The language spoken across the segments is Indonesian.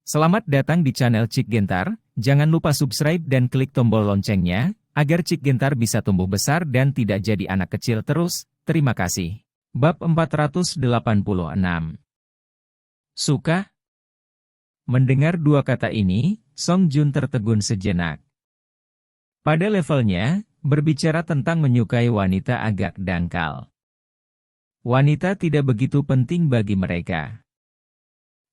Selamat datang di channel Cik Gentar, jangan lupa subscribe dan klik tombol loncengnya, agar Cik Gentar bisa tumbuh besar dan tidak jadi anak kecil terus, terima kasih. Bab 486. Suka? Mendengar dua kata ini, Song Jun tertegun sejenak. Pada levelnya, berbicara tentang menyukai wanita agak dangkal. Wanita tidak begitu penting bagi mereka.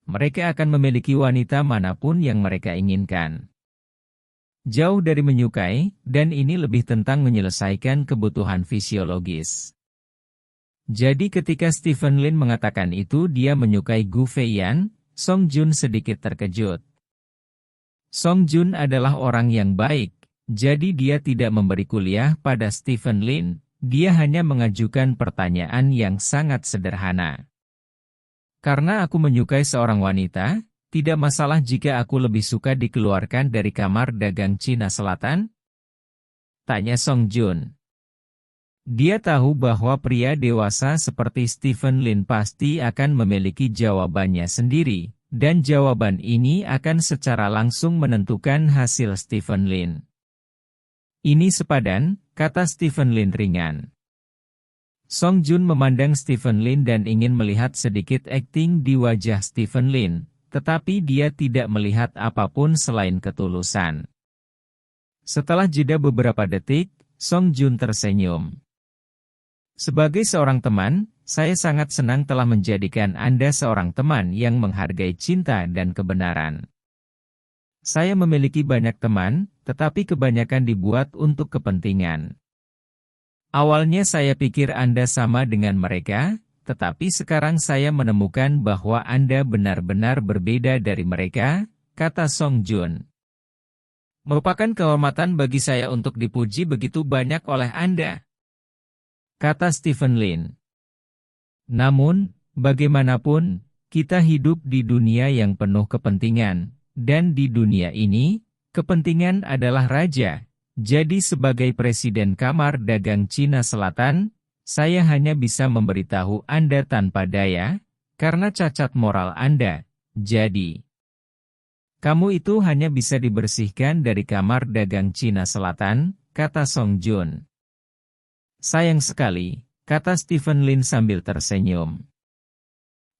Mereka akan memiliki wanita manapun yang mereka inginkan. Jauh dari menyukai, dan ini lebih tentang menyelesaikan kebutuhan fisiologis. Jadi ketika Stephen Lin mengatakan itu dia menyukai Gu Feiyan, Song Jun sedikit terkejut. Song Jun adalah orang yang baik, jadi dia tidak memberi kuliah pada Stephen Lin, dia hanya mengajukan pertanyaan yang sangat sederhana. Karena aku menyukai seorang wanita, tidak masalah jika aku lebih suka dikeluarkan dari kamar dagang Cina Selatan? Tanya Song Jun. Dia tahu bahwa pria dewasa seperti Stephen Lin pasti akan memiliki jawabannya sendiri, dan jawaban ini akan secara langsung menentukan hasil Stephen Lin. Ini sepadan, kata Stephen Lin ringan. Song Jun memandang Stephen Lin dan ingin melihat sedikit akting di wajah Stephen Lin, tetapi dia tidak melihat apapun selain ketulusan. Setelah jeda beberapa detik, Song Jun tersenyum. Sebagai seorang teman, saya sangat senang telah menjadikan Anda seorang teman yang menghargai cinta dan kebenaran. Saya memiliki banyak teman, tetapi kebanyakan dibuat untuk kepentingan. Awalnya saya pikir Anda sama dengan mereka, tetapi sekarang saya menemukan bahwa Anda benar-benar berbeda dari mereka, kata Song Jun. Merupakan kehormatan bagi saya untuk dipuji begitu banyak oleh Anda, kata Stephen Lin. Namun, bagaimanapun, kita hidup di dunia yang penuh kepentingan, dan di dunia ini, kepentingan adalah raja. Jadi sebagai Presiden Kamar Dagang Cina Selatan, saya hanya bisa memberitahu Anda tanpa daya, karena cacat moral Anda. Jadi, kamu itu hanya bisa dibersihkan dari Kamar Dagang Cina Selatan, kata Song Jun. Sayang sekali, kata Stephen Lin sambil tersenyum.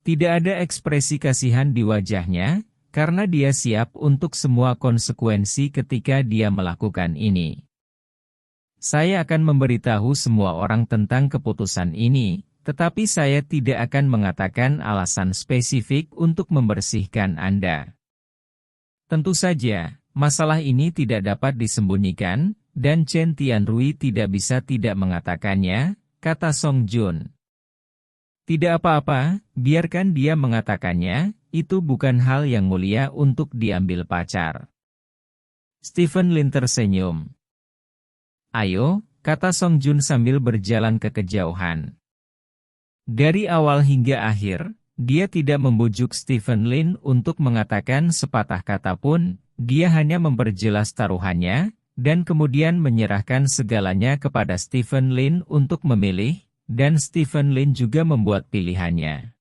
Tidak ada ekspresi kasihan di wajahnya, karena dia siap untuk semua konsekuensi ketika dia melakukan ini. Saya akan memberitahu semua orang tentang keputusan ini, tetapi saya tidak akan mengatakan alasan spesifik untuk membersihkan Anda. Tentu saja, masalah ini tidak dapat disembunyikan, dan Chen Tianrui tidak bisa tidak mengatakannya, kata Song Jun. Tidak apa-apa, biarkan dia mengatakannya, itu bukan hal yang mulia untuk diambil pacar. Stephen Lin tersenyum. Ayo, kata Song Jun sambil berjalan ke kejauhan. Dari awal hingga akhir, dia tidak membujuk Stephen Lin untuk mengatakan sepatah kata pun, dia hanya memperjelas taruhannya, dan kemudian menyerahkan segalanya kepada Stephen Lin untuk memilih, dan Stephen Lin juga membuat pilihannya.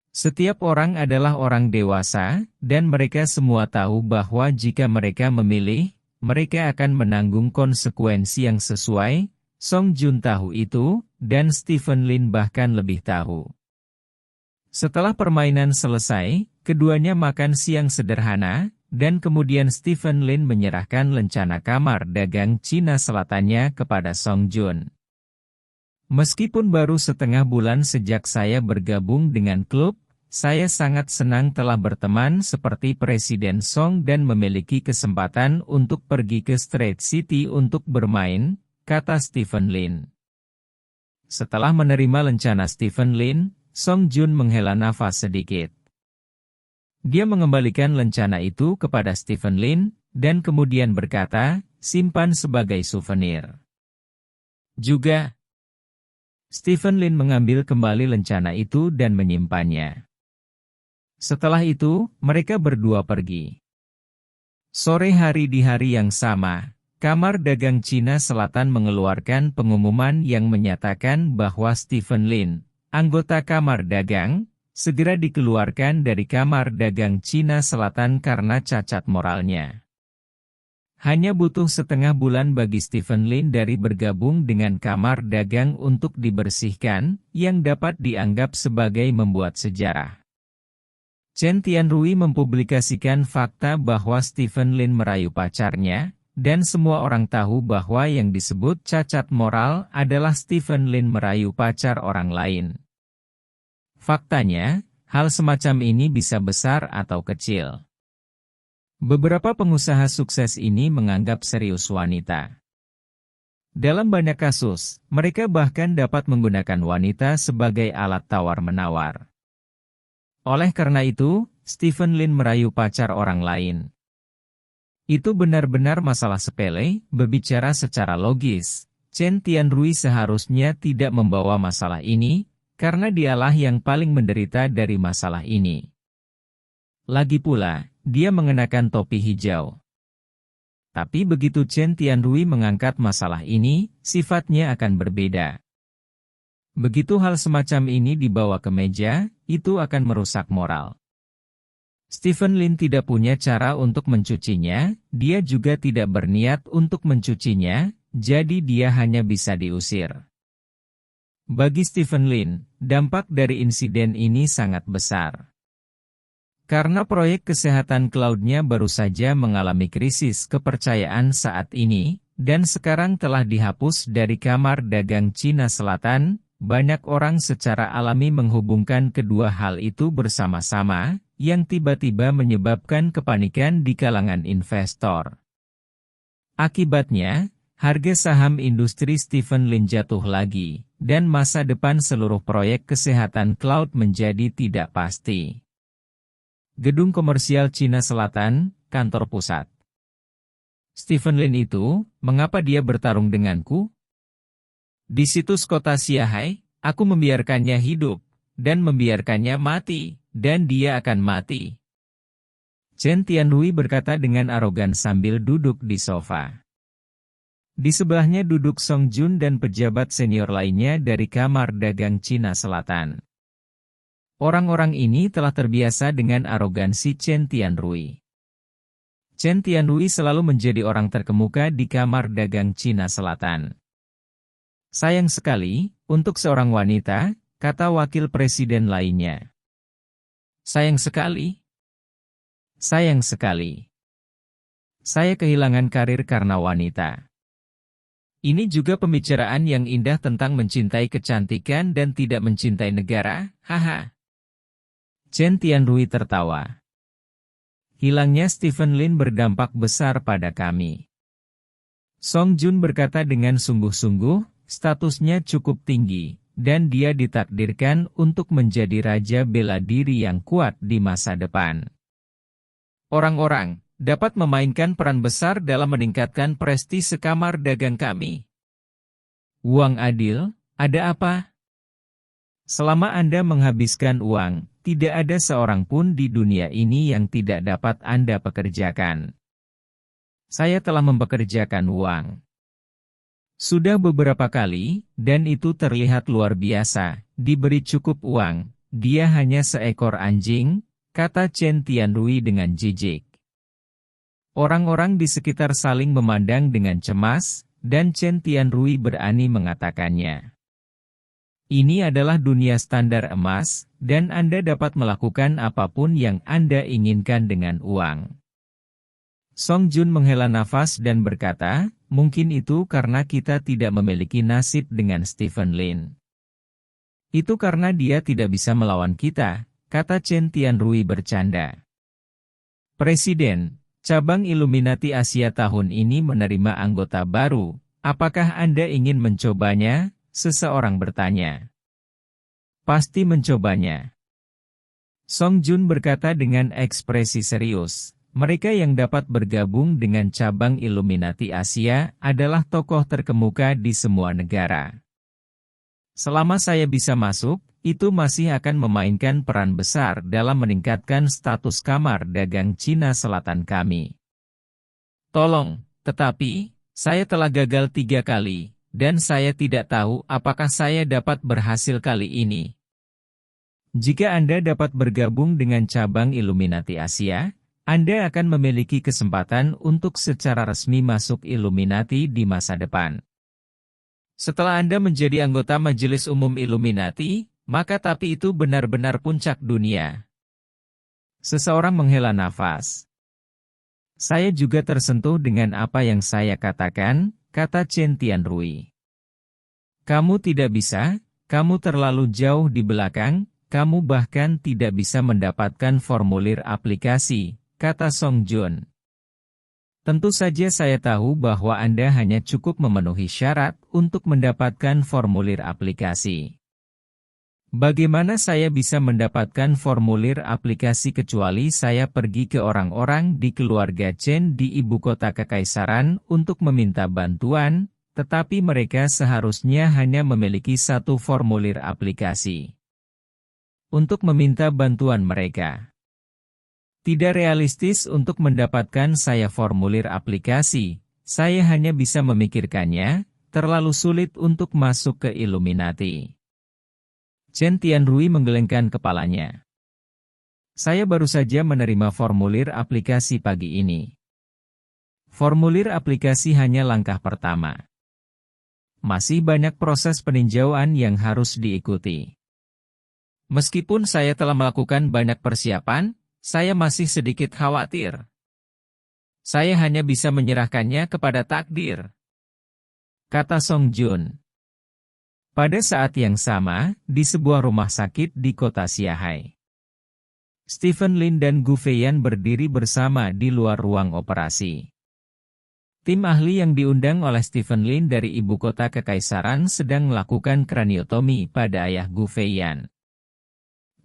Setiap orang adalah orang dewasa, dan mereka semua tahu bahwa jika mereka memilih, mereka akan menanggung konsekuensi yang sesuai. Song Jun tahu itu, dan Stephen Lin bahkan lebih tahu. Setelah permainan selesai, keduanya makan siang sederhana, dan kemudian Stephen Lin menyerahkan lencana kamar dagang Cina Selatannya kepada Song Jun. Meskipun baru setengah bulan sejak saya bergabung dengan klub, saya sangat senang telah berteman seperti Presiden Song dan memiliki kesempatan untuk pergi ke Street City untuk bermain, kata Stephen Lin. Setelah menerima lencana Stephen Lin, Song Jun menghela nafas sedikit. Dia mengembalikan lencana itu kepada Stephen Lin, dan kemudian berkata, simpan sebagai souvenir. Juga, Stephen Lin mengambil kembali lencana itu dan menyimpannya. Setelah itu, mereka berdua pergi. Sore hari di hari yang sama, Kamar Dagang Cina Selatan mengeluarkan pengumuman yang menyatakan bahwa Stephen Lin, anggota Kamar Dagang, segera dikeluarkan dari kamar dagang Cina Selatan karena cacat moralnya. Hanya butuh setengah bulan bagi Stephen Lin dari bergabung dengan kamar dagang untuk dibersihkan, yang dapat dianggap sebagai membuat sejarah. Chen Tianrui mempublikasikan fakta bahwa Stephen Lin merayu pacarnya, dan semua orang tahu bahwa yang disebut cacat moral adalah Stephen Lin merayu pacar orang lain. Faktanya, hal semacam ini bisa besar atau kecil. Beberapa pengusaha sukses ini menganggap serius wanita. Dalam banyak kasus, mereka bahkan dapat menggunakan wanita sebagai alat tawar-menawar. Oleh karena itu, Stephen Lin merayu pacar orang lain. Itu benar-benar masalah sepele, berbicara secara logis. Chen Tianrui seharusnya tidak membawa masalah ini, karena dialah yang paling menderita dari masalah ini. Lagi pula, dia mengenakan topi hijau. Tapi begitu Chen Tianrui mengangkat masalah ini, sifatnya akan berbeda. Begitu hal semacam ini dibawa ke meja, itu akan merusak moral. Stephen Lin tidak punya cara untuk mencucinya, dia juga tidak berniat untuk mencucinya, jadi dia hanya bisa diusir. Bagi Stephen Lin, dampak dari insiden ini sangat besar. Karena proyek kesehatan cloud-nya baru saja mengalami krisis kepercayaan saat ini, dan sekarang telah dihapus dari kamar dagang Cina Selatan, banyak orang secara alami menghubungkan kedua hal itu bersama-sama, yang tiba-tiba menyebabkan kepanikan di kalangan investor. Akibatnya, harga saham industri Stephen Lin jatuh lagi, dan masa depan seluruh proyek kesehatan cloud menjadi tidak pasti. Gedung Komersial Cina Selatan, kantor pusat. Stephen Lin itu, mengapa dia bertarung denganku? Di situs kota Shanghai, aku membiarkannya hidup, dan membiarkannya mati, dan dia akan mati. Chen Tianrui berkata dengan arogan sambil duduk di sofa. Di sebelahnya duduk Song Jun dan pejabat senior lainnya dari kamar dagang Cina Selatan. Orang-orang ini telah terbiasa dengan arogansi Chen Tianrui. Chen Tianrui selalu menjadi orang terkemuka di kamar dagang Cina Selatan. Sayang sekali, untuk seorang wanita, kata wakil presiden lainnya. Sayang sekali. Sayang sekali. Saya kehilangan karir karena wanita. Ini juga pembicaraan yang indah tentang mencintai kecantikan dan tidak mencintai negara, haha. Chen Tianrui tertawa. Hilangnya Stephen Lin berdampak besar pada kami. Song Jun berkata dengan sungguh-sungguh, statusnya cukup tinggi, dan dia ditakdirkan untuk menjadi raja bela diri yang kuat di masa depan. Orang-orang dapat memainkan peran besar dalam meningkatkan prestise kamar dagang kami. Uang adil, ada apa? Selama Anda menghabiskan uang, tidak ada seorang pun di dunia ini yang tidak dapat Anda pekerjakan. Saya telah mempekerjakan uang. Sudah beberapa kali, dan itu terlihat luar biasa, diberi cukup uang, dia hanya seekor anjing, kata Chen Tianrui dengan jijik. Orang-orang di sekitar saling memandang dengan cemas, dan Chen Tianrui berani mengatakannya. Ini adalah dunia standar emas, dan Anda dapat melakukan apapun yang Anda inginkan dengan uang. Song Jun menghela nafas dan berkata, mungkin itu karena kita tidak memiliki nasib dengan Stephen Lin. Itu karena dia tidak bisa melawan kita, kata Chen Tianrui bercanda. Presiden, cabang Illuminati Asia tahun ini menerima anggota baru, apakah Anda ingin mencobanya? Seseorang bertanya. Pasti mencobanya. Song Jun berkata dengan ekspresi serius. Mereka yang dapat bergabung dengan cabang Illuminati Asia adalah tokoh terkemuka di semua negara. Selama saya bisa masuk, itu masih akan memainkan peran besar dalam meningkatkan status kamar dagang Cina Selatan kami. Tolong, tetapi, saya telah gagal 3 kali. Dan saya tidak tahu apakah saya dapat berhasil kali ini. Jika Anda dapat bergabung dengan cabang Illuminati Asia, Anda akan memiliki kesempatan untuk secara resmi masuk Illuminati di masa depan. Setelah Anda menjadi anggota Majelis Umum Illuminati, maka tapi itu benar-benar puncak dunia. Seseorang menghela nafas. Saya juga tersentuh dengan apa yang saya katakan, kata Chen Tianrui. Kamu tidak bisa, kamu terlalu jauh di belakang, kamu bahkan tidak bisa mendapatkan formulir aplikasi, kata Song Jun. Tentu saja saya tahu bahwa Anda hanya cukup memenuhi syarat untuk mendapatkan formulir aplikasi. Bagaimana saya bisa mendapatkan formulir aplikasi kecuali saya pergi ke orang-orang di keluarga Chen di ibu kota kekaisaran untuk meminta bantuan, tetapi mereka seharusnya hanya memiliki satu formulir aplikasi. Untuk meminta bantuan mereka. Tidak realistis untuk mendapatkan saya formulir aplikasi, saya hanya bisa memikirkannya, terlalu sulit untuk masuk ke Illuminati. Chen Tianrui menggelengkan kepalanya. Saya baru saja menerima formulir aplikasi pagi ini. Formulir aplikasi hanya langkah pertama. Masih banyak proses peninjauan yang harus diikuti. Meskipun saya telah melakukan banyak persiapan, saya masih sedikit khawatir. Saya hanya bisa menyerahkannya kepada takdir, kata Song Jun. Pada saat yang sama, di sebuah rumah sakit di kota Xiahai, Stephen Lin dan Gu Feiyan berdiri bersama di luar ruang operasi. Tim ahli yang diundang oleh Stephen Lin dari ibu kota kekaisaran sedang melakukan kraniotomi pada ayah Gu Feiyan.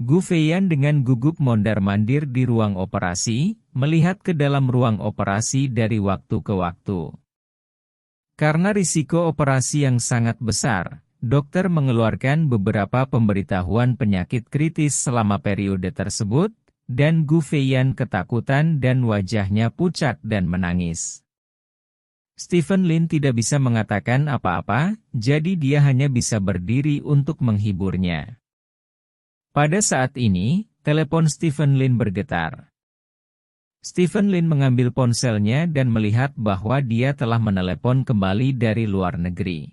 Gu Feiyan dengan gugup mondar-mandir di ruang operasi, melihat ke dalam ruang operasi dari waktu ke waktu. Karena risiko operasi yang sangat besar, dokter mengeluarkan beberapa pemberitahuan penyakit kritis selama periode tersebut, dan Gu Feiyan ketakutan dan wajahnya pucat dan menangis. Stephen Lin tidak bisa mengatakan apa-apa, jadi dia hanya bisa berdiri untuk menghiburnya. Pada saat ini, telepon Stephen Lin bergetar. Stephen Lin mengambil ponselnya dan melihat bahwa dia telah menelepon kembali dari luar negeri.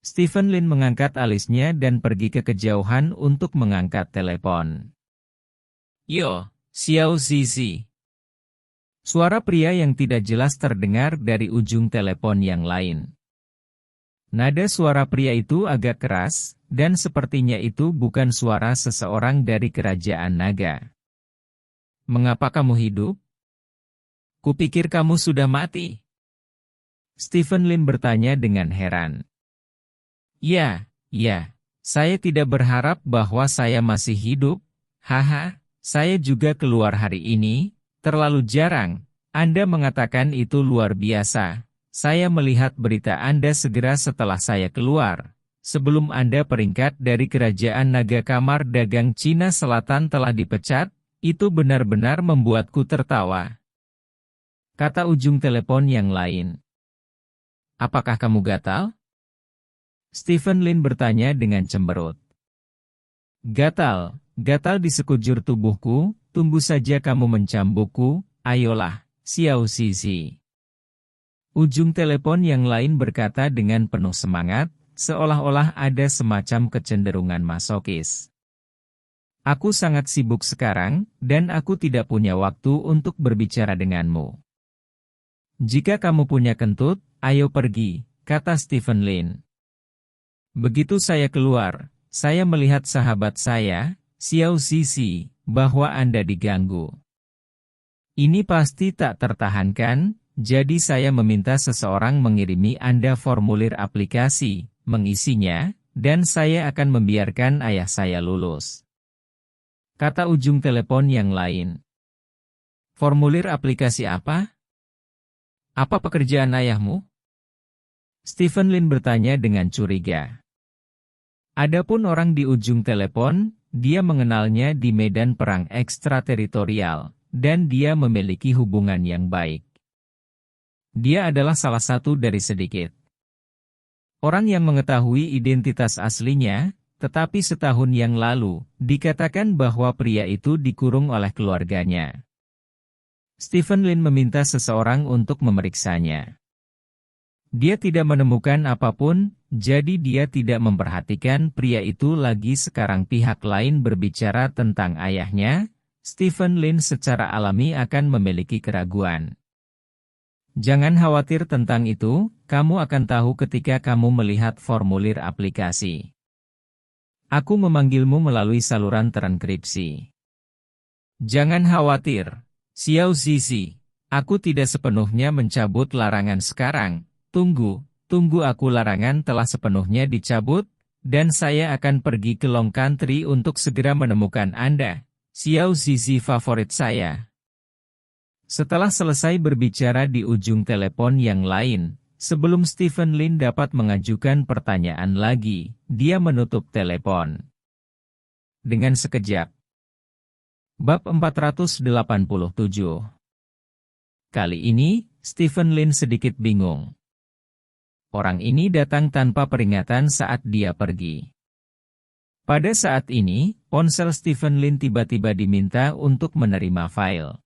Stephen Lin mengangkat alisnya dan pergi ke kejauhan untuk mengangkat telepon. Yo, Xiao Zizi. Suara pria yang tidak jelas terdengar dari ujung telepon yang lain. Nada suara pria itu agak keras, dan sepertinya itu bukan suara seseorang dari kerajaan naga. Mengapa kamu hidup? Kupikir kamu sudah mati. Stephen Lin bertanya dengan heran. Ya, saya tidak berharap bahwa saya masih hidup. Haha, saya juga keluar hari ini, terlalu jarang. Anda mengatakan itu luar biasa. Saya melihat berita Anda segera setelah saya keluar. Sebelum Anda peringkat dari Kerajaan Naga Kamar Dagang Cina Selatan telah dipecat, itu benar-benar membuatku tertawa. Kata ujung telepon yang lain. Apakah kamu gatal? Stephen Lin bertanya dengan cemberut. Gatal di sekujur tubuhku, tunggu saja kamu mencambukku, ayolah, Xiao Zizi. Ujung telepon yang lain berkata dengan penuh semangat, seolah-olah ada semacam kecenderungan masokis. Aku sangat sibuk sekarang, dan aku tidak punya waktu untuk berbicara denganmu. Jika kamu punya kentut, ayo pergi, kata Stephen Lin. Begitu saya keluar, saya melihat sahabat saya, Xiao Zizi, bahwa Anda diganggu. Ini pasti tak tertahankan, jadi saya meminta seseorang mengirimi Anda formulir aplikasi, mengisinya, dan saya akan membiarkan ayah saya lulus. Kata ujung telepon yang lain. Formulir aplikasi apa? Apa pekerjaan ayahmu? Stephen Lin bertanya dengan curiga. Adapun orang di ujung telepon, dia mengenalnya di medan perang ekstrateritorial, dan dia memiliki hubungan yang baik. Dia adalah salah satu dari sedikit orang yang mengetahui identitas aslinya, tetapi setahun yang lalu, dikatakan bahwa pria itu dikurung oleh keluarganya. Stephen Lin meminta seseorang untuk memeriksanya. Dia tidak menemukan apapun, jadi dia tidak memperhatikan pria itu lagi. Sekarang pihak lain berbicara tentang ayahnya. Stephen Lin secara alami akan memiliki keraguan. Jangan khawatir tentang itu, kamu akan tahu ketika kamu melihat formulir aplikasi. Aku memanggilmu melalui saluran trankripsi. Jangan khawatir, Xiao Zizi. Aku tidak sepenuhnya mencabut larangan sekarang. Tunggu aku, larangan telah sepenuhnya dicabut, dan saya akan pergi ke Long Country untuk segera menemukan Anda. Xiao Zizi favorit saya. Setelah selesai berbicara di ujung telepon yang lain, sebelum Stephen Lin dapat mengajukan pertanyaan lagi, dia menutup telepon. Dengan sekejap. Bab 487. Kali ini, Stephen Lin sedikit bingung. Orang ini datang tanpa peringatan saat dia pergi. Pada saat ini, ponsel Stephen Lin tiba-tiba diminta untuk menerima file.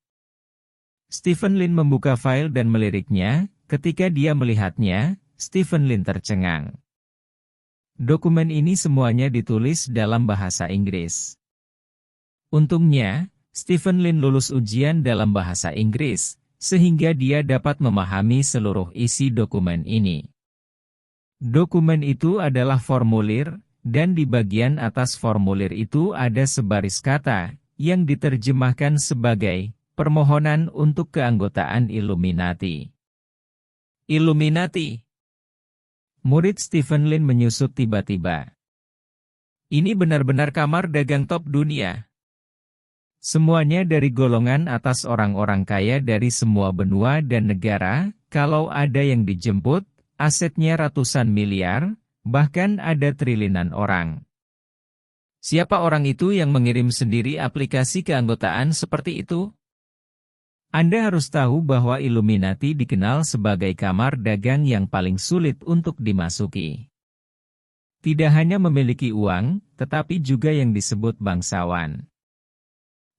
Stephen Lin membuka file dan meliriknya. Ketika dia melihatnya, Stephen Lin tercengang. Dokumen ini semuanya ditulis dalam bahasa Inggris. Untungnya, Stephen Lin lulus ujian dalam bahasa Inggris, sehingga dia dapat memahami seluruh isi dokumen ini. Dokumen itu adalah formulir, dan di bagian atas formulir itu ada sebaris kata, yang diterjemahkan sebagai permohonan untuk keanggotaan Illuminati. Illuminati. Murid Stephen Lin menyusut tiba-tiba. Ini benar-benar kamar dagang top dunia. Semuanya dari golongan atas, orang-orang kaya dari semua benua dan negara. Kalau ada yang dijemput, asetnya ratusan miliar, bahkan ada triliunan orang. Siapa orang itu yang mengirim sendiri aplikasi keanggotaan seperti itu? Anda harus tahu bahwa Illuminati dikenal sebagai kamar dagang yang paling sulit untuk dimasuki. Tidak hanya memiliki uang, tetapi juga yang disebut bangsawan.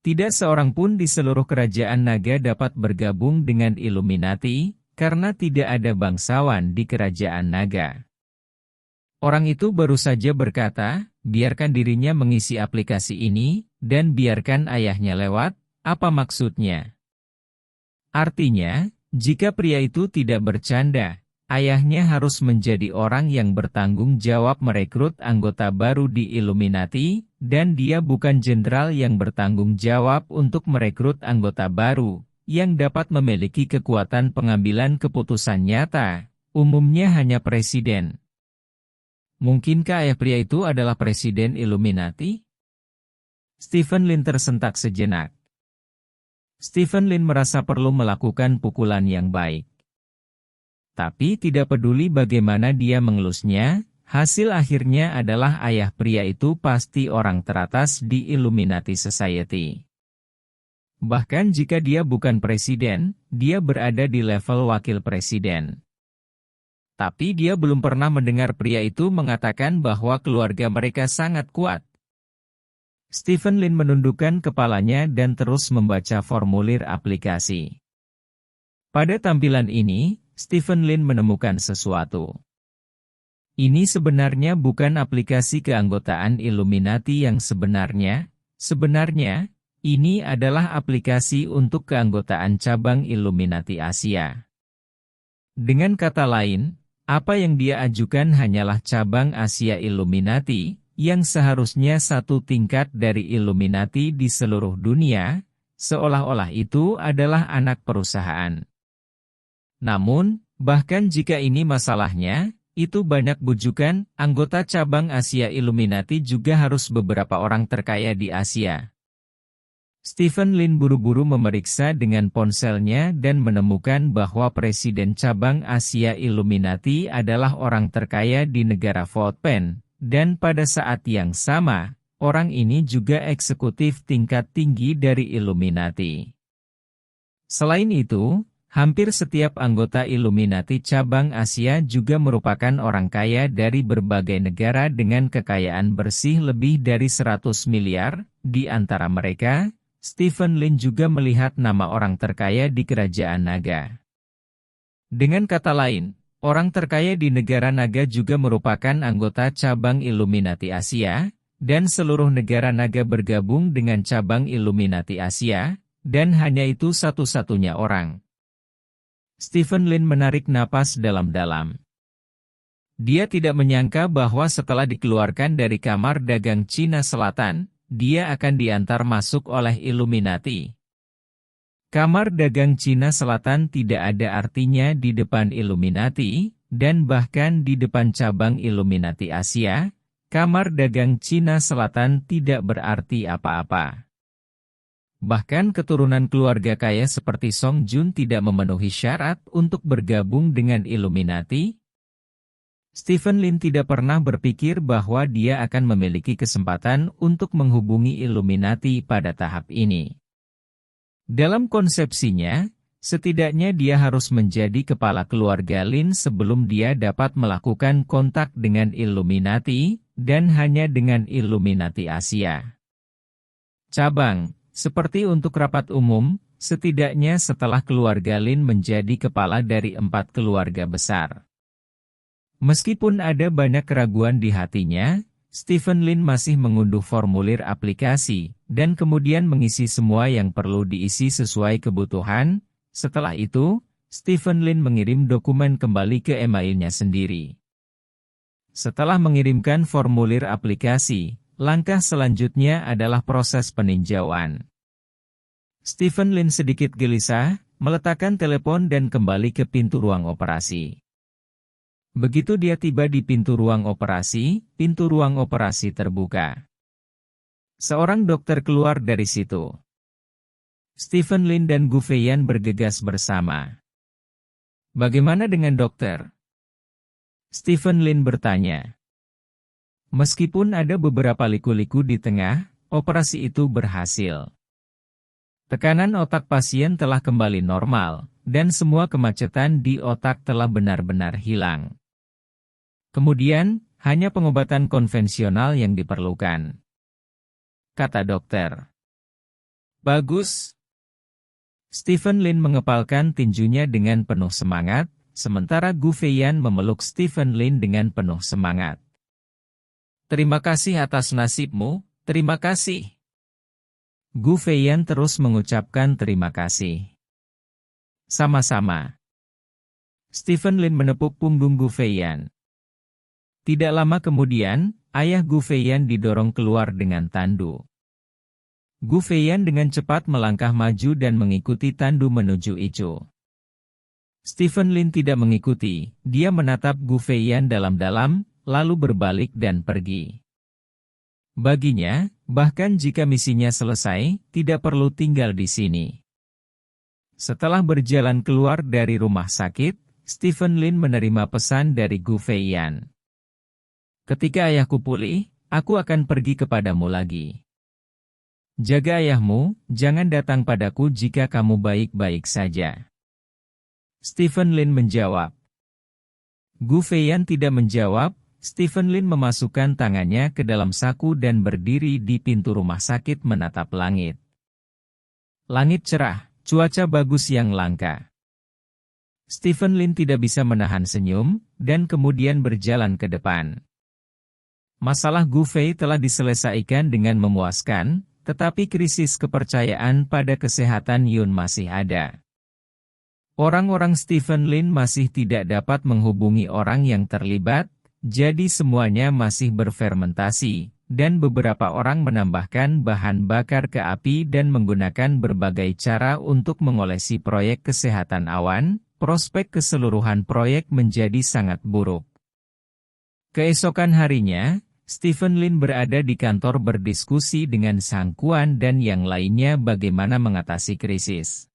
Tidak seorang pun di seluruh kerajaan naga dapat bergabung dengan Illuminati, karena tidak ada bangsawan di kerajaan naga. Orang itu baru saja berkata, biarkan dirinya mengisi aplikasi ini, dan biarkan ayahnya lewat. Apa maksudnya? Artinya, jika pria itu tidak bercanda, ayahnya harus menjadi orang yang bertanggung jawab merekrut anggota baru di Illuminati, dan dia bukan jenderal yang bertanggung jawab untuk merekrut anggota baru, yang dapat memiliki kekuatan pengambilan keputusan nyata, umumnya hanya presiden. Mungkinkah ayah pria itu adalah presiden Illuminati? Stephen Lin tersentak sejenak. Stephen Lin merasa perlu melakukan pukulan yang baik. Tapi tidak peduli bagaimana dia mengelusnya, hasil akhirnya adalah ayah pria itu pasti orang teratas di Illuminati Society. Bahkan jika dia bukan presiden, dia berada di level wakil presiden. Tapi dia belum pernah mendengar pria itu mengatakan bahwa keluarga mereka sangat kuat. Stephen Lin menundukkan kepalanya dan terus membaca formulir aplikasi. Pada tampilan ini, Stephen Lin menemukan sesuatu. Ini sebenarnya bukan aplikasi keanggotaan Illuminati yang sebenarnya. Sebenarnya, ini adalah aplikasi untuk keanggotaan cabang Illuminati Asia. Dengan kata lain, apa yang dia ajukan hanyalah cabang Asia Illuminati, yang seharusnya satu tingkat dari Illuminati di seluruh dunia, seolah-olah itu adalah anak perusahaan. Namun, bahkan jika ini masalahnya, itu banyak bujukan, anggota cabang Asia Illuminati juga harus beberapa orang terkaya di Asia. Stephen Lin buru-buru memeriksa dengan ponselnya dan menemukan bahwa presiden cabang Asia Illuminati adalah orang terkaya di negara Philippines, dan pada saat yang sama, orang ini juga eksekutif tingkat tinggi dari Illuminati. Selain itu, Hampir setiap anggota Illuminati cabang Asia juga merupakan orang kaya dari berbagai negara dengan kekayaan bersih lebih dari 100 miliar. Di antara mereka, Stephen Lin juga melihat nama orang terkaya di Kerajaan Naga. Dengan kata lain, orang terkaya di negara Naga juga merupakan anggota cabang Illuminati Asia, dan seluruh negara Naga bergabung dengan cabang Illuminati Asia, dan hanya itu satu-satunya orang. Stephen Lin menarik napas dalam-dalam. Dia tidak menyangka bahwa setelah dikeluarkan dari kamar dagang Cina Selatan, dia akan diantar masuk oleh Illuminati. Kamar dagang Cina Selatan tidak ada artinya di depan Illuminati, dan bahkan di depan cabang Illuminati Asia, kamar dagang Cina Selatan tidak berarti apa-apa. Bahkan keturunan keluarga kaya seperti Song Jun tidak memenuhi syarat untuk bergabung dengan Illuminati. Stephen Lin tidak pernah berpikir bahwa dia akan memiliki kesempatan untuk menghubungi Illuminati pada tahap ini. Dalam konsepsinya, setidaknya dia harus menjadi kepala keluarga Lin sebelum dia dapat melakukan kontak dengan Illuminati, dan hanya dengan Illuminati Asia. Cabang. Seperti untuk rapat umum, setidaknya setelah keluarga Lin menjadi kepala dari 4 keluarga besar. Meskipun ada banyak keraguan di hatinya, Stephen Lin masih mengunduh formulir aplikasi, dan kemudian mengisi semua yang perlu diisi sesuai kebutuhan. Setelah itu, Stephen Lin mengirim dokumen kembali ke emailnya sendiri. Setelah mengirimkan formulir aplikasi, langkah selanjutnya adalah proses peninjauan. Stephen Lin sedikit gelisah, meletakkan telepon dan kembali ke pintu ruang operasi. Begitu dia tiba di pintu ruang operasi terbuka. Seorang dokter keluar dari situ. Stephen Lin dan Gu Feiyan bergegas bersama. "Bagaimana dengan dokter?" Stephen Lin bertanya. Meskipun ada beberapa liku-liku di tengah, operasi itu berhasil. Tekanan otak pasien telah kembali normal, dan semua kemacetan di otak telah benar-benar hilang. Kemudian, hanya pengobatan konvensional yang diperlukan, kata dokter. Bagus. Stephen Lin mengepalkan tinjunya dengan penuh semangat, sementara Gu Feiyan memeluk Stephen Lin dengan penuh semangat. "Terima kasih atas nasibmu, terima kasih." Gu Feiyan terus mengucapkan terima kasih. "Sama-sama." Stephen Lin menepuk punggung Gu Feiyan. Tidak lama kemudian, ayah Gu Feiyan didorong keluar dengan tandu. Gu Feiyan dengan cepat melangkah maju dan mengikuti tandu menuju Icu. Stephen Lin tidak mengikuti, dia menatap Gu Feiyan dalam-dalam, lalu berbalik dan pergi. Baginya, bahkan jika misinya selesai, tidak perlu tinggal di sini. Setelah berjalan keluar dari rumah sakit, Stephen Lin menerima pesan dari Gu Feiyan. "Ketika ayahku pulih, aku akan pergi kepadamu lagi. Jaga ayahmu, jangan datang padaku jika kamu baik-baik saja." Stephen Lin menjawab. Gu Feiyan tidak menjawab. Stephen Lin memasukkan tangannya ke dalam saku dan berdiri di pintu rumah sakit menatap langit. Langit cerah, cuaca bagus yang langka. Stephen Lin tidak bisa menahan senyum, dan kemudian berjalan ke depan. Masalah Gu Fei telah diselesaikan dengan memuaskan, tetapi krisis kepercayaan pada kesehatan Yun masih ada. Orang-orang Stephen Lin masih tidak dapat menghubungi orang yang terlibat, jadi semuanya masih berfermentasi, dan beberapa orang menambahkan bahan bakar ke api dan menggunakan berbagai cara untuk mengolesi proyek kesehatan awan. Prospek keseluruhan proyek menjadi sangat buruk. Keesokan harinya, Stephen Lin berada di kantor berdiskusi dengan Sang Kuan dan yang lainnya bagaimana mengatasi krisis.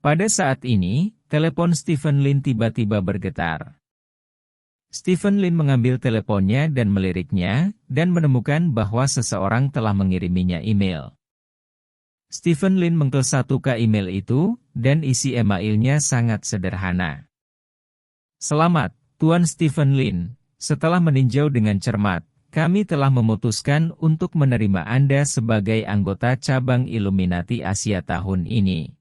Pada saat ini, telepon Stephen Lin tiba-tiba bergetar. Stephen Lin mengambil teleponnya dan meliriknya, dan menemukan bahwa seseorang telah mengiriminya email. Stephen Lin ke email itu, dan isi emailnya sangat sederhana. Selamat, Tuan Stephen Lin. Setelah meninjau dengan cermat, kami telah memutuskan untuk menerima Anda sebagai anggota cabang Illuminati Asia tahun ini.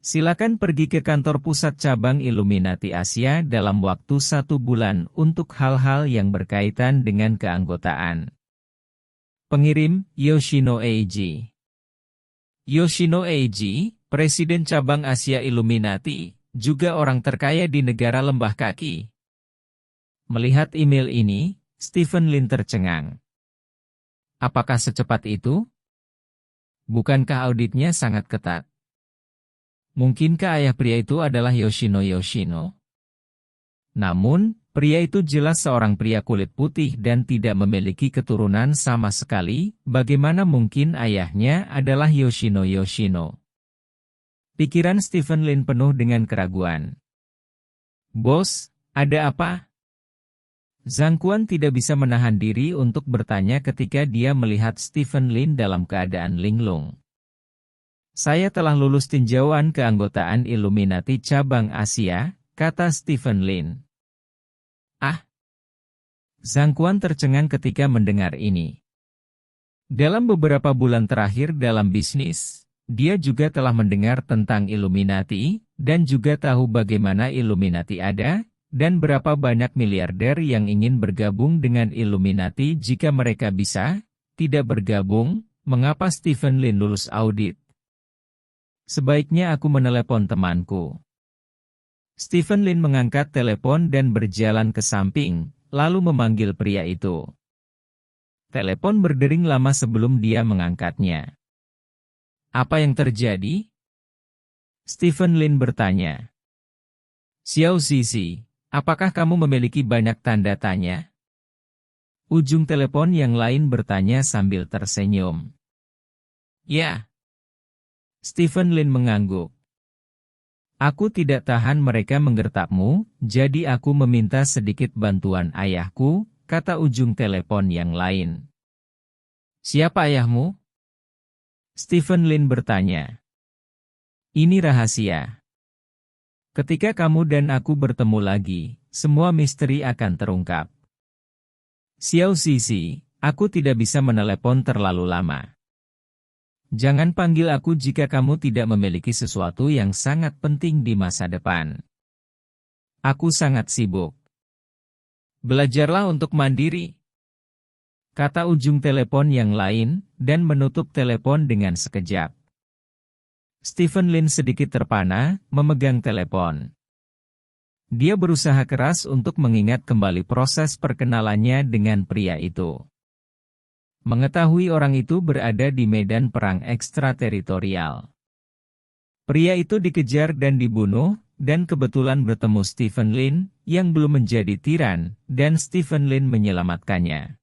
Silakan pergi ke kantor pusat cabang Illuminati Asia dalam waktu 1 bulan untuk hal-hal yang berkaitan dengan keanggotaan. Pengirim, Yoshino Eiji. Yoshino Eiji, Presiden Cabang Asia Illuminati, juga orang terkaya di negara Lembah Kaki. Melihat email ini, Stephen Lin tercengang. Apakah secepat itu? Bukankah auditnya sangat ketat? Mungkinkah ayah pria itu adalah Yoshino? Namun, pria itu jelas seorang pria kulit putih dan tidak memiliki keturunan sama sekali. Bagaimana mungkin ayahnya adalah Yoshino? Pikiran Stephen Lin penuh dengan keraguan. Bos, ada apa? Zhang Quan tidak bisa menahan diri untuk bertanya ketika dia melihat Stephen Lin dalam keadaan linglung. Saya telah lulus tinjauan keanggotaan Illuminati Cabang Asia, kata Stephen Lin. Ah! Zhang Quan tercengang ketika mendengar ini. Dalam beberapa bulan terakhir dalam bisnis, dia juga telah mendengar tentang Illuminati, dan juga tahu bagaimana Illuminati ada, dan berapa banyak miliarder yang ingin bergabung dengan Illuminati jika mereka bisa, tidak bergabung. Mengapa Stephen Lin lulus audit? Sebaiknya aku menelepon temanku. Stephen Lin mengangkat telepon dan berjalan ke samping, lalu memanggil pria itu. Telepon berdering lama sebelum dia mengangkatnya. Apa yang terjadi? Stephen Lin bertanya. Xiao Zizi, apakah kamu memiliki banyak tanda tanya? Ujung telepon yang lain bertanya sambil tersenyum. Ya. Stephen Lin mengangguk. Aku tidak tahan mereka menggertakmu, jadi aku meminta sedikit bantuan ayahku, kata ujung telepon yang lain. Siapa ayahmu? Stephen Lin bertanya. Ini rahasia. Ketika kamu dan aku bertemu lagi, semua misteri akan terungkap. Xiao Zizi, aku tidak bisa menelepon terlalu lama. Jangan panggil aku jika kamu tidak memiliki sesuatu yang sangat penting di masa depan. Aku sangat sibuk. Belajarlah untuk mandiri, kata ujung telepon yang lain, dan menutup telepon dengan sekejap. Stephen Lin sedikit terpana, memegang telepon. Dia berusaha keras untuk mengingat kembali proses perkenalannya dengan pria itu. Mengetahui orang itu berada di medan perang ekstrateritorial. Pria itu dikejar dan dibunuh, dan kebetulan bertemu Stephen Lin, yang belum menjadi tiran, dan Stephen Lin menyelamatkannya.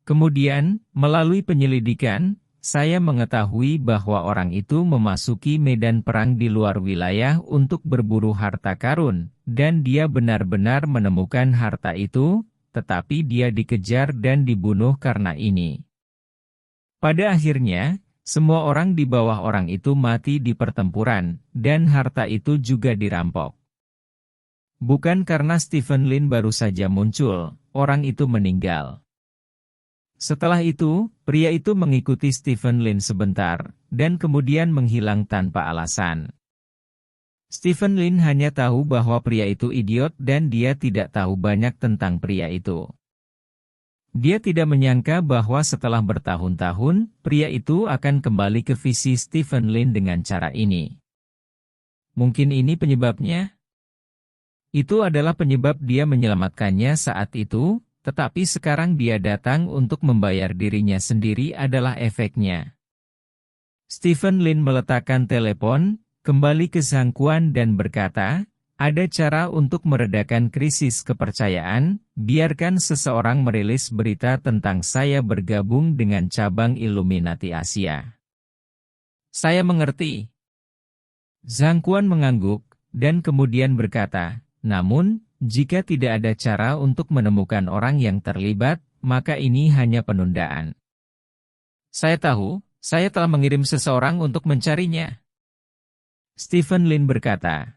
Kemudian, melalui penyelidikan, saya mengetahui bahwa orang itu memasuki medan perang di luar wilayah untuk berburu harta karun, dan dia benar-benar menemukan harta itu, tetapi dia dikejar dan dibunuh karena ini. Pada akhirnya, semua orang di bawah orang itu mati di pertempuran, dan harta itu juga dirampok. Bukan karena Stephen Lin baru saja muncul, orang itu meninggal. Setelah itu, pria itu mengikuti Stephen Lin sebentar, dan kemudian menghilang tanpa alasan. Stephen Lin hanya tahu bahwa pria itu idiot dan dia tidak tahu banyak tentang pria itu. Dia tidak menyangka bahwa setelah bertahun-tahun, pria itu akan kembali ke visi Stephen Lin dengan cara ini. Mungkin ini penyebabnya? Itu adalah penyebab dia menyelamatkannya saat itu, tetapi sekarang dia datang untuk membayar dirinya sendiri adalah efeknya. Stephen Lin meletakkan telepon, kembali ke Zhang Quan dan berkata, ada cara untuk meredakan krisis kepercayaan, biarkan seseorang merilis berita tentang saya bergabung dengan cabang Illuminati Asia. Saya mengerti. Zhang Quan mengangguk, dan kemudian berkata, namun, jika tidak ada cara untuk menemukan orang yang terlibat, maka ini hanya penundaan. Saya tahu, Saya telah mengirim seseorang untuk mencarinya. Stephen Lin berkata.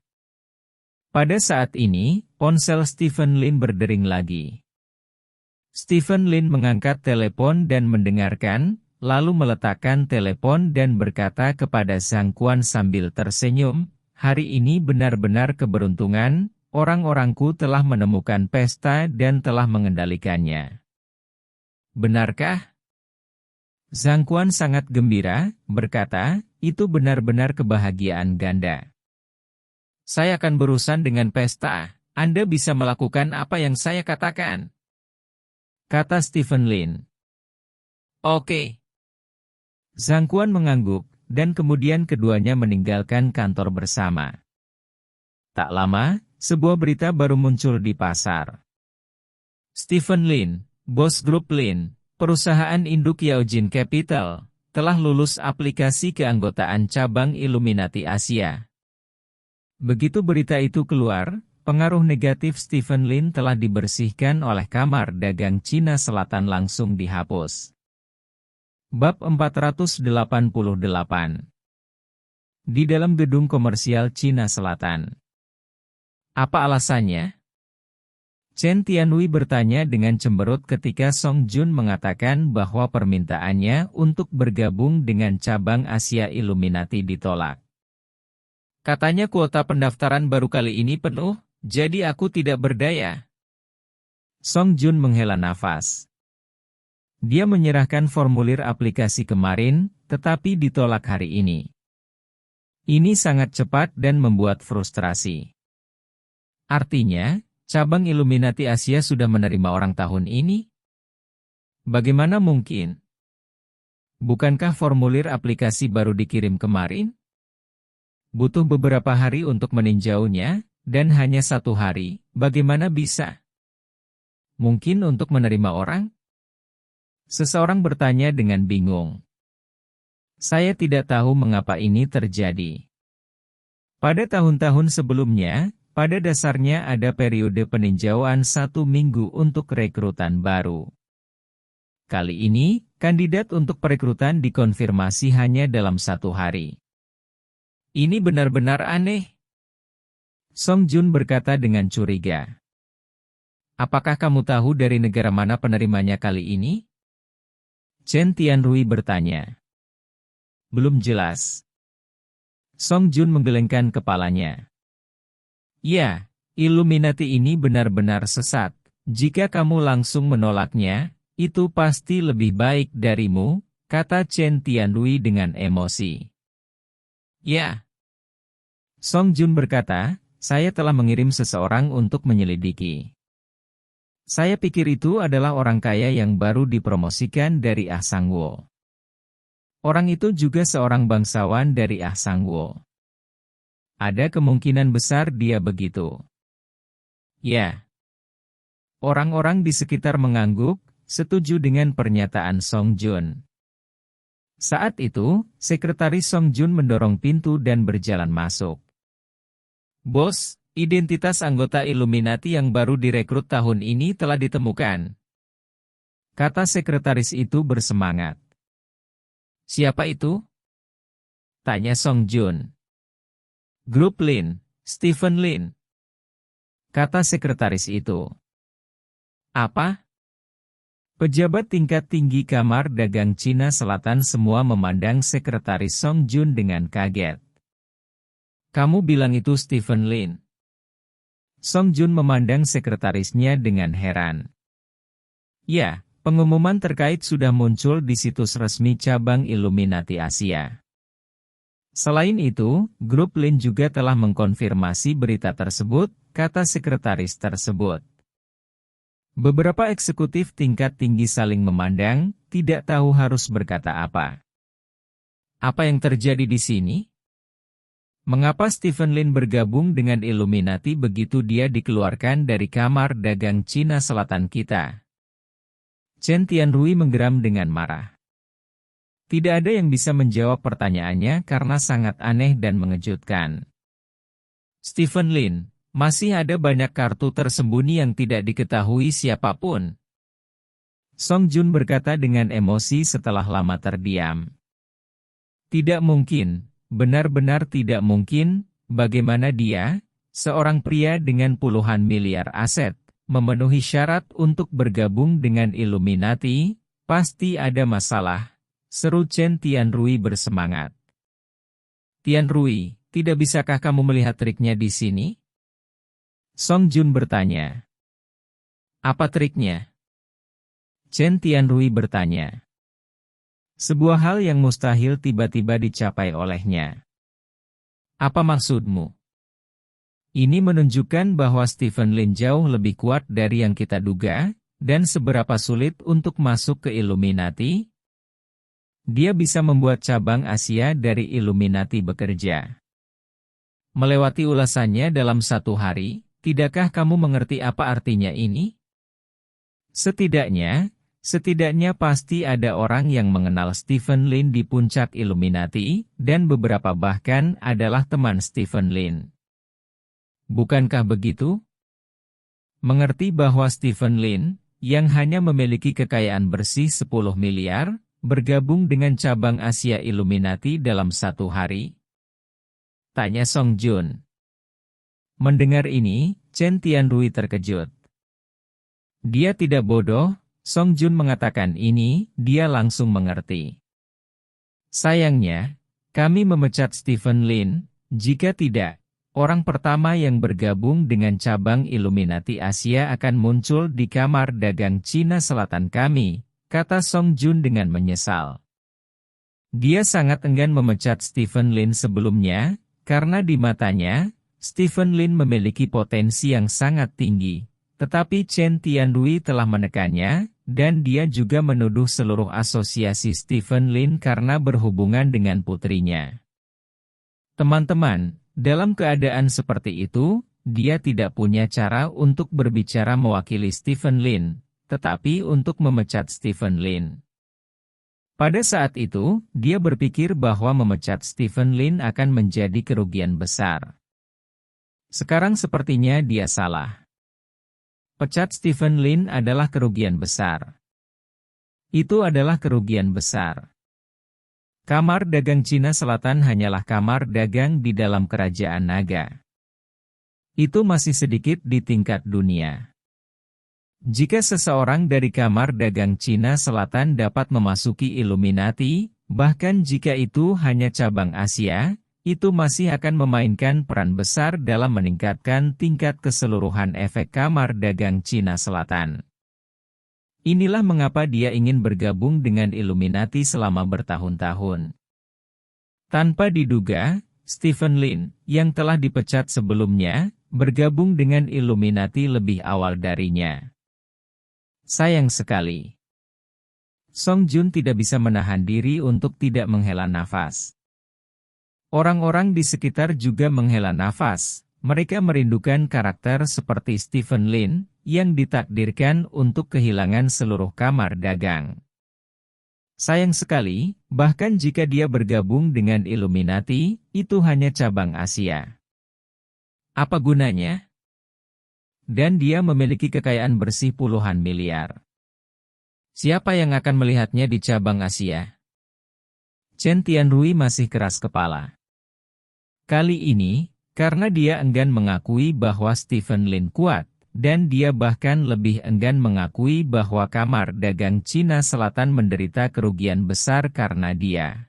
Pada saat ini, ponsel Stephen Lin berdering lagi. Stephen Lin mengangkat telepon dan mendengarkan, lalu meletakkan telepon dan berkata kepada Zhang Quan sambil tersenyum, "Hari ini benar-benar keberuntungan, orang-orangku telah menemukan pesta dan telah mengendalikannya." Benarkah? Zhang Quan sangat gembira, berkata, "Itu benar-benar kebahagiaan ganda. Saya akan berurusan dengan pesta, Anda bisa melakukan apa yang saya katakan," kata Stephen Lin. Oke. Zhang Quan mengangguk, dan kemudian keduanya meninggalkan kantor bersama. Tak lama, sebuah berita baru muncul di pasar. Stephen Lin, bos grup Lin, perusahaan induk Yaojin Capital, telah lulus aplikasi keanggotaan cabang Illuminati Asia. Begitu berita itu keluar, pengaruh negatif Stephen Lin telah dibersihkan oleh Kamar Dagang Cina Selatan langsung dihapus. Bab 488. Di dalam gedung komersial Cina Selatan. Apa alasannya? Chen Tianhui bertanya dengan cemberut ketika Song Jun mengatakan bahwa permintaannya untuk bergabung dengan cabang Asia Illuminati ditolak. Katanya kuota pendaftaran baru kali ini penuh, jadi aku tidak berdaya. Song Jun menghela nafas. Dia menyerahkan formulir aplikasi kemarin, tetapi ditolak hari ini. Ini sangat cepat dan membuat frustrasi. Artinya, cabang Illuminati Asia sudah menerima orang tahun ini? Bagaimana mungkin? Bukankah formulir aplikasi baru dikirim kemarin? Butuh beberapa hari untuk meninjaunya, dan hanya 1 hari, bagaimana bisa? Mungkin untuk menerima orang? Seseorang bertanya dengan bingung. Saya tidak tahu mengapa ini terjadi. Pada tahun-tahun sebelumnya, pada dasarnya ada periode peninjauan 1 minggu untuk rekrutan baru. Kali ini, kandidat untuk perekrutan dikonfirmasi hanya dalam 1 hari. Ini benar-benar aneh. Song Jun berkata dengan curiga. Apakah kamu tahu dari negara mana penerimanya kali ini? Chen Tianhui bertanya. Belum jelas. Song Jun menggelengkan kepalanya. Ya, Illuminati ini benar-benar sesat. Jika kamu langsung menolaknya, itu pasti lebih baik darimu, kata Chen Tianhui dengan emosi. Ya. Song Jun berkata, saya telah mengirim seseorang untuk menyelidiki. Saya pikir itu adalah orang kaya yang baru dipromosikan dari Ah Sang-woo. Orang itu juga seorang bangsawan dari Ah Sang-woo. Ada kemungkinan besar dia begitu. Ya. Orang-orang di sekitar mengangguk, setuju dengan pernyataan Song Jun. Saat itu, sekretaris Song Jun mendorong pintu dan berjalan masuk. Bos, identitas anggota Illuminati yang baru direkrut tahun ini telah ditemukan. Kata sekretaris itu bersemangat. Siapa itu? Tanya Song Jun. Grup Lin, Stephen Lin. Kata sekretaris itu. Apa? Pejabat tingkat tinggi Kamar Dagang Cina Selatan semua memandang sekretaris Song Jun dengan kaget. Kamu bilang itu Stephen Lin? Song Jun memandang sekretarisnya dengan heran. Ya, pengumuman terkait sudah muncul di situs resmi cabang Illuminati Asia. Selain itu, grup Lin juga telah mengkonfirmasi berita tersebut, kata sekretaris tersebut. Beberapa eksekutif tingkat tinggi saling memandang, tidak tahu harus berkata apa. Apa yang terjadi di sini? Mengapa Stephen Lin bergabung dengan Illuminati begitu dia dikeluarkan dari Kamar Dagang Cina Selatan kita? Chen Tianhui menggeram dengan marah. Tidak ada yang bisa menjawab pertanyaannya karena sangat aneh dan mengejutkan. Stephen Lin, masih ada banyak kartu tersembunyi yang tidak diketahui siapapun. Song Jun berkata dengan emosi setelah lama terdiam. Tidak mungkin, benar-benar tidak mungkin, bagaimana dia, seorang pria dengan puluhan miliar aset, memenuhi syarat untuk bergabung dengan Illuminati. Pasti ada masalah, seru Chen Tianrui bersemangat. Tianrui, tidak bisakah kamu melihat triknya di sini? Song Jun bertanya. Apa triknya? Chen Tianrui bertanya. Sebuah hal yang mustahil tiba-tiba dicapai olehnya. Apa maksudmu? Ini menunjukkan bahwa Stephen Lin jauh lebih kuat dari yang kita duga, dan seberapa sulit untuk masuk ke Illuminati. Dia bisa membuat cabang Asia dari Illuminati bekerja. Melewati ulasannya dalam 1 hari, tidakkah kamu mengerti apa artinya ini? Setidaknya pasti ada orang yang mengenal Stephen Lin di puncak Illuminati, dan beberapa bahkan adalah teman Stephen Lin. Bukankah begitu? Mengerti bahwa Stephen Lin, yang hanya memiliki kekayaan bersih 10 miliar, bergabung dengan cabang Asia Illuminati dalam 1 hari? Tanya Song Jun. Mendengar ini, Chen Tianrui terkejut. Dia tidak bodoh. Song Jun mengatakan ini, dia langsung mengerti. Sayangnya, kami memecat Stephen Lin. Jika tidak, orang pertama yang bergabung dengan cabang Illuminati Asia akan muncul di kamar dagang Cina Selatan kami, kata Song Jun dengan menyesal. Dia sangat enggan memecat Stephen Lin sebelumnya, karena di matanya, Stephen Lin memiliki potensi yang sangat tinggi. Tetapi Chen Tianrui telah menekannya, dan dia juga menuduh seluruh asosiasi Stephen Lin karena berhubungan dengan putrinya. Teman-teman, dalam keadaan seperti itu, dia tidak punya cara untuk berbicara mewakili Stephen Lin, tetapi untuk memecat Stephen Lin. Pada saat itu, dia berpikir bahwa memecat Stephen Lin akan menjadi kerugian besar. Sekarang sepertinya dia salah. Pecat Stephen Lin adalah kerugian besar. Itu adalah kerugian besar. Kamar dagang Cina Selatan hanyalah kamar dagang di dalam kerajaan naga. Itu masih sedikit di tingkat dunia. Jika seseorang dari kamar dagang Cina Selatan dapat memasuki Illuminati, bahkan jika itu hanya cabang Asia, itu masih akan memainkan peran besar dalam meningkatkan tingkat keseluruhan efek kamar dagang Cina Selatan. Inilah mengapa dia ingin bergabung dengan Illuminati selama bertahun-tahun. Tanpa diduga, Stephen Lin, yang telah dipecat sebelumnya, bergabung dengan Illuminati lebih awal darinya. Sayang sekali. Song Jun tidak bisa menahan diri untuk tidak menghela nafas. Orang-orang di sekitar juga menghela nafas. Mereka merindukan karakter seperti Stephen Lin, yang ditakdirkan untuk kehilangan seluruh kamar dagang. Sayang sekali, bahkan jika dia bergabung dengan Illuminati, itu hanya cabang Asia. Apa gunanya? Dan dia memiliki kekayaan bersih puluhan miliar. Siapa yang akan melihatnya di cabang Asia? Chen Tianrui masih keras kepala. Kali ini, karena dia enggan mengakui bahwa Stephen Lin kuat, dan dia bahkan lebih enggan mengakui bahwa kamar dagang Cina Selatan menderita kerugian besar karena dia.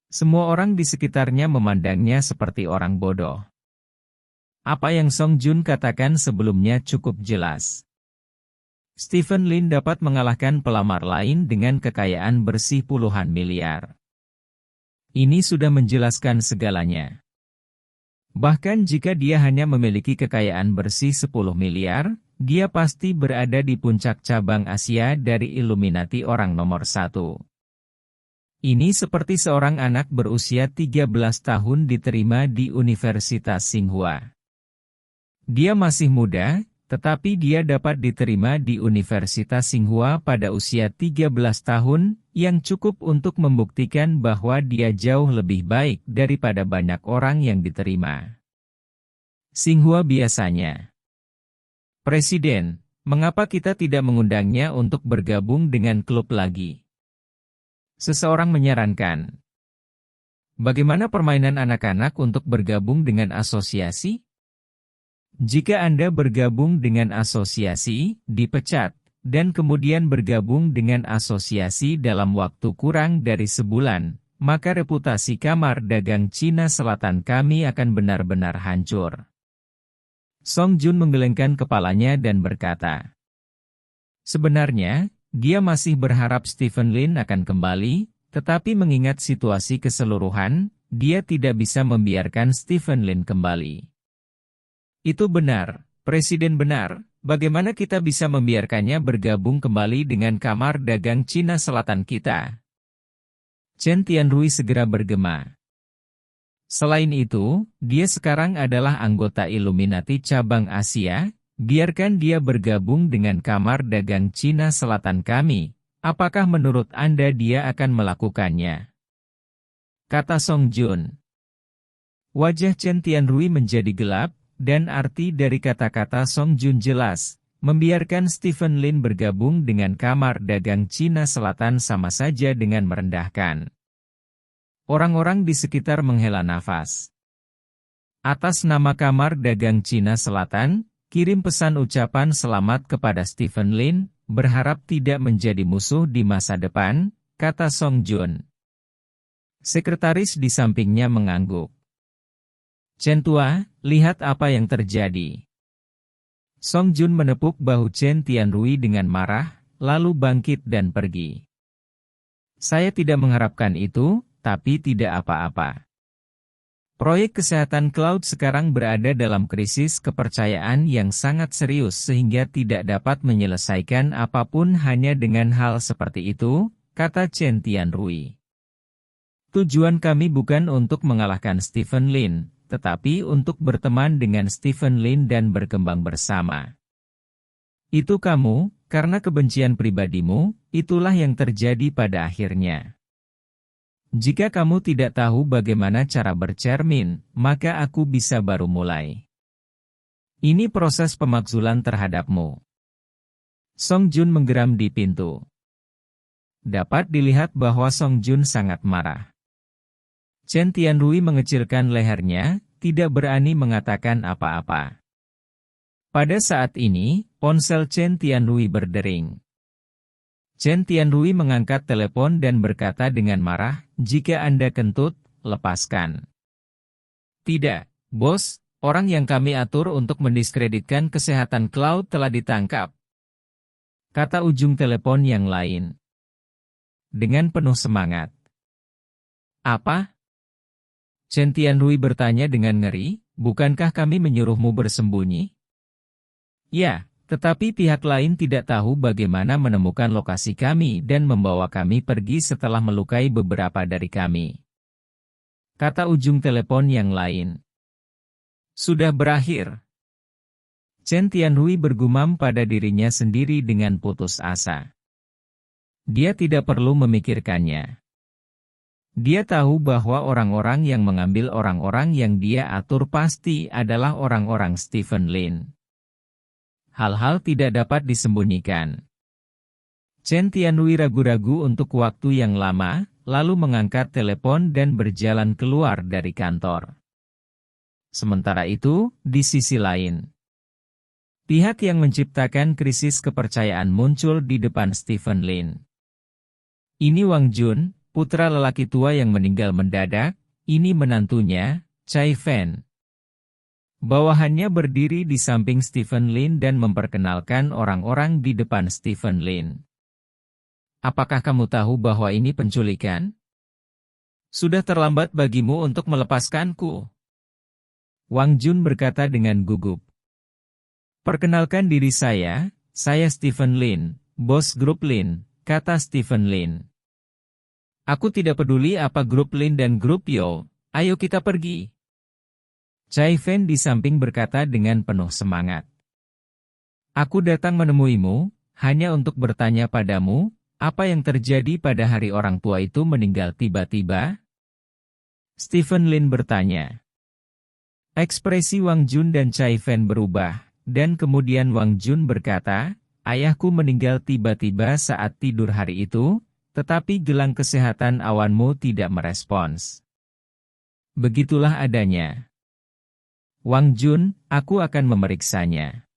Semua orang di sekitarnya memandangnya seperti orang bodoh. Apa yang Song Jun katakan sebelumnya cukup jelas. Stephen Lin dapat mengalahkan pelamar lain dengan kekayaan bersih puluhan miliar. Ini sudah menjelaskan segalanya. Bahkan jika dia hanya memiliki kekayaan bersih 10 miliar, dia pasti berada di puncak cabang Asia dari Illuminati orang nomor 1. Ini seperti seorang anak berusia 13 tahun diterima di Universitas Tsinghua. Dia masih muda, tetapi dia dapat diterima di Universitas Tsinghua pada usia 13 tahun, yang cukup untuk membuktikan bahwa dia jauh lebih baik daripada banyak orang yang diterima. Tsinghua biasanya. Presiden, mengapa kita tidak mengundangnya untuk bergabung dengan klub lagi? Seseorang menyarankan. Bagaimana permainan anak-anak untuk bergabung dengan asosiasi? Jika Anda bergabung dengan asosiasi, dipecat, dan kemudian bergabung dengan asosiasi dalam waktu kurang dari sebulan, maka reputasi kamar dagang Cina Selatan kami akan benar-benar hancur. Song Jun menggelengkan kepalanya dan berkata, sebenarnya, dia masih berharap Stephen Lin akan kembali, tetapi mengingat situasi keseluruhan, dia tidak bisa membiarkan Stephen Lin kembali. Itu benar, Presiden benar, bagaimana kita bisa membiarkannya bergabung kembali dengan kamar dagang Cina Selatan kita? Chen Tianrui segera bergema. Selain itu, dia sekarang adalah anggota Illuminati cabang Asia, biarkan dia bergabung dengan kamar dagang Cina Selatan kami. Apakah menurut Anda dia akan melakukannya? Kata Song Jun. Wajah Chen Tianrui menjadi gelap, dan arti dari kata-kata Song Jun jelas. Membiarkan Stephen Lin bergabung dengan kamar dagang Cina Selatan sama saja dengan merendahkan. Orang-orang di sekitar menghela nafas. Atas nama kamar dagang Cina Selatan, kirim pesan ucapan selamat kepada Stephen Lin, berharap tidak menjadi musuh di masa depan, kata Song Jun. Sekretaris di sampingnya mengangguk. Chen Tua, lihat apa yang terjadi. Song Jun menepuk bahu Chen Tianrui dengan marah, lalu bangkit dan pergi. Saya tidak mengharapkan itu, tapi tidak apa-apa. Proyek kesehatan cloud sekarang berada dalam krisis kepercayaan yang sangat serius sehingga tidak dapat menyelesaikan apapun hanya dengan hal seperti itu, kata Chen Tianrui. Tujuan kami bukan untuk mengalahkan Stephen Lin, tetapi untuk berteman dengan Stephen Lin dan berkembang bersama. Itu kamu, karena kebencian pribadimu, itulah yang terjadi pada akhirnya. Jika kamu tidak tahu bagaimana cara bercermin, maka aku bisa baru mulai. Ini proses pemakzulan terhadapmu. Song Jun menggeram di pintu. Dapat dilihat bahwa Song Jun sangat marah. Chen Tianrui mengecilkan lehernya, tidak berani mengatakan apa-apa. Pada saat ini, ponsel Chen Tianrui berdering. Chen Tianrui mengangkat telepon dan berkata dengan marah, jika Anda kentut, lepaskan. Tidak, bos, orang yang kami atur untuk mendiskreditkan kesehatan cloud telah ditangkap. Kata ujung telepon yang lain. Dengan penuh semangat. Apa? Chen Tianrui bertanya dengan ngeri, bukankah kami menyuruhmu bersembunyi? Ya. Tetapi pihak lain tidak tahu bagaimana menemukan lokasi kami dan membawa kami pergi setelah melukai beberapa dari kami. Kata ujung telepon yang lain. Sudah berakhir. Chen Tianrui bergumam pada dirinya sendiri dengan putus asa. Dia tidak perlu memikirkannya. Dia tahu bahwa orang-orang yang mengambil orang-orang yang dia atur pasti adalah orang-orang Stephen Lin. Hal-hal tidak dapat disembunyikan. Chen Tianrui ragu-ragu untuk waktu yang lama, lalu mengangkat telepon dan berjalan keluar dari kantor. Sementara itu, di sisi lain, pihak yang menciptakan krisis kepercayaan muncul di depan Stephen Lin. Ini Wang Jun, putra lelaki tua yang meninggal mendadak, ini menantunya, Chai Fen. Bawahannya berdiri di samping Stephen Lin dan memperkenalkan orang-orang di depan Stephen Lin. Apakah kamu tahu bahwa ini penculikan? Sudah terlambat bagimu untuk melepaskanku. Wang Jun berkata dengan gugup. Perkenalkan diri saya Stephen Lin, bos grup Lin, kata Stephen Lin. Aku tidak peduli apa grup Lin dan grup Yo, ayo kita pergi. Chai Fen di samping berkata dengan penuh semangat. Aku datang menemuimu, hanya untuk bertanya padamu, apa yang terjadi pada hari orang tua itu meninggal tiba-tiba? Stephen Lin bertanya. Ekspresi Wang Jun dan Chai Fen berubah, dan kemudian Wang Jun berkata, ayahku meninggal tiba-tiba saat tidur hari itu, tetapi gelang kesehatan awanmu tidak merespons. Begitulah adanya. Wang Jun, aku akan memeriksanya.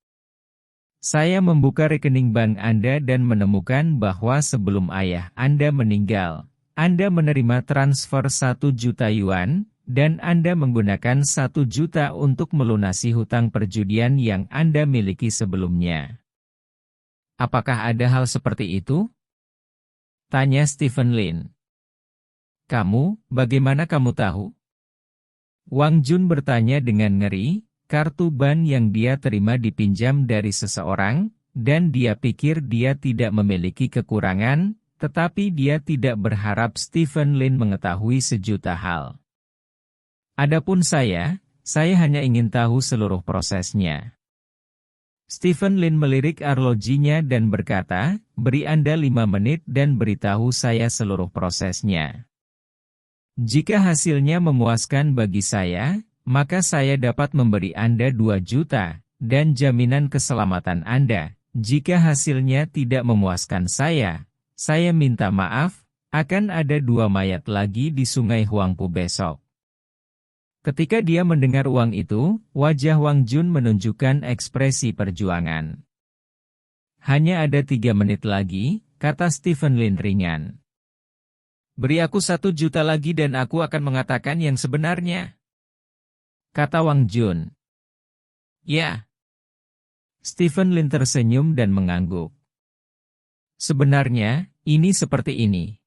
Saya membuka rekening bank Anda dan menemukan bahwa sebelum ayah Anda meninggal, Anda menerima transfer 1 juta yuan, dan Anda menggunakan 1 juta untuk melunasi hutang perjudian yang Anda miliki sebelumnya. Apakah ada hal seperti itu? Tanya Stephen Lin. Kamu, bagaimana kamu tahu? Wang Jun bertanya dengan ngeri. Kartu ban yang dia terima dipinjam dari seseorang, dan dia pikir dia tidak memiliki kekurangan, tetapi dia tidak berharap Stephen Lin mengetahui sejuta hal. Adapun saya hanya ingin tahu seluruh prosesnya. Stephen Lin melirik arlojinya dan berkata, beri Anda 5 menit dan beritahu saya seluruh prosesnya. Jika hasilnya memuaskan bagi saya, maka saya dapat memberi Anda 2 juta, dan jaminan keselamatan Anda. Jika hasilnya tidak memuaskan saya minta maaf, akan ada 2 mayat lagi di Sungai Huangpu besok. Ketika dia mendengar uang itu, wajah Wang Jun menunjukkan ekspresi perjuangan. Hanya ada 3 menit lagi, kata Stephen Lin ringan. Beri aku 1 juta lagi dan aku akan mengatakan yang sebenarnya. Kata Wang Jun. Ya. Stephen Lin tersenyum dan mengangguk. Sebenarnya, ini seperti ini.